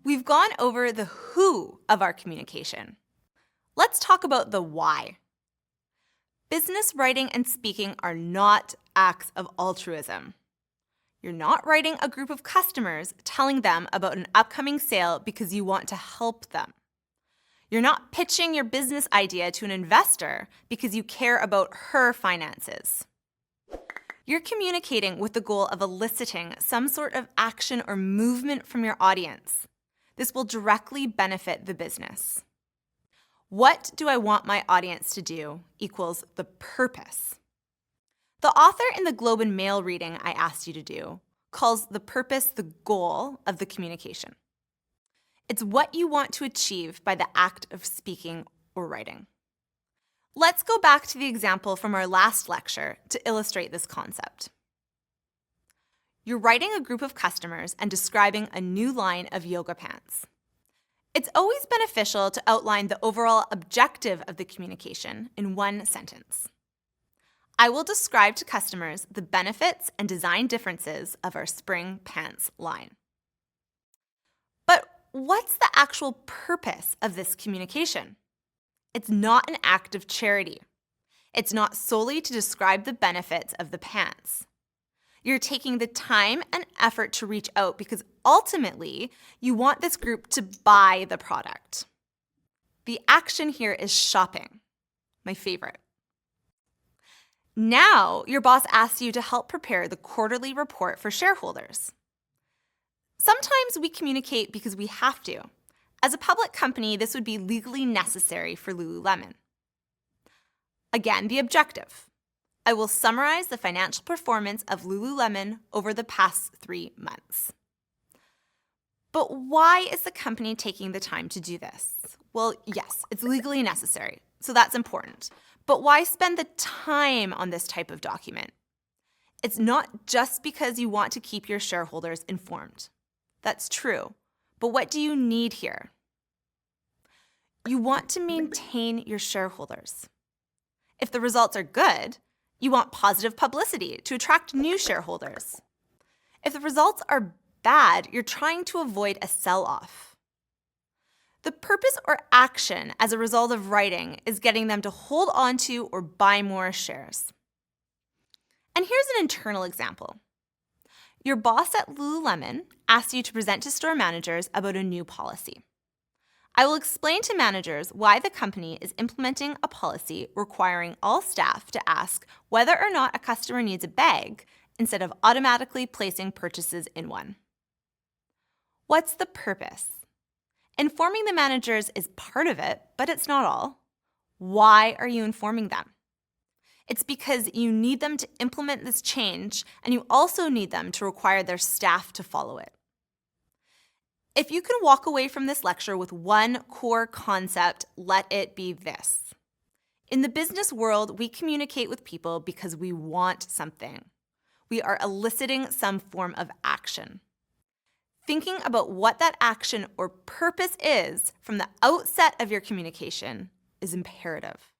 We've gone over the who of our communication. Let's talk about the why. Business writing and speaking are not acts of altruism. You're not writing a group of customers telling them about an upcoming sale because you want to help them. You're not pitching your business idea to an investor because you care about her finances. You're communicating with the goal of eliciting some sort of action or movement from your audience. This will directly benefit the business. What do I want my audience to do equals the purpose. The author in the Globe and Mail reading I asked you to do calls the purpose the goal of the communication. It's what you want to achieve by the act of speaking or writing. Let's go back to the example from our last lecture to illustrate this concept. You're writing a group of customers and describing a new line of yoga pants. It's always beneficial to outline the overall objective of the communication in one sentence. I will describe to customers the benefits and design differences of our spring pants line. But what's the actual purpose of this communication? It's not an act of charity. It's not solely to describe the benefits of the pants. You're taking the time and effort to reach out because ultimately you want this group to buy the product. The action here is shopping, my favorite. Now your boss asks you to help prepare the quarterly report for shareholders. Sometimes we communicate because we have to. As a public company, this would be legally necessary for Lululemon. Again, the objective. I will summarize the financial performance of Lululemon over the past 3 months. But why is the company taking the time to do this? Well, yes, it's legally necessary, so that's important. But why spend the time on this type of document? It's not just because you want to keep your shareholders informed. That's true. But what do you need here? You want to maintain your shareholders. If the results are good, you want positive publicity to attract new shareholders. If the results are bad, you're trying to avoid a sell-off. The purpose or action as a result of writing is getting them to hold on to or buy more shares. And here's an internal example. Your boss at Lululemon asks you to present to store managers about a new policy. I will explain to managers why the company is implementing a policy requiring all staff to ask whether or not a customer needs a bag instead of automatically placing purchases in one. What's the purpose? Informing the managers is part of it, but it's not all. Why are you informing them? It's because you need them to implement this change, and you also need them to require their staff to follow it. If you can walk away from this lecture with one core concept, let it be this. In the business world, we communicate with people because we want something. We are eliciting some form of action. Thinking about what that action or purpose is from the outset of your communication is imperative.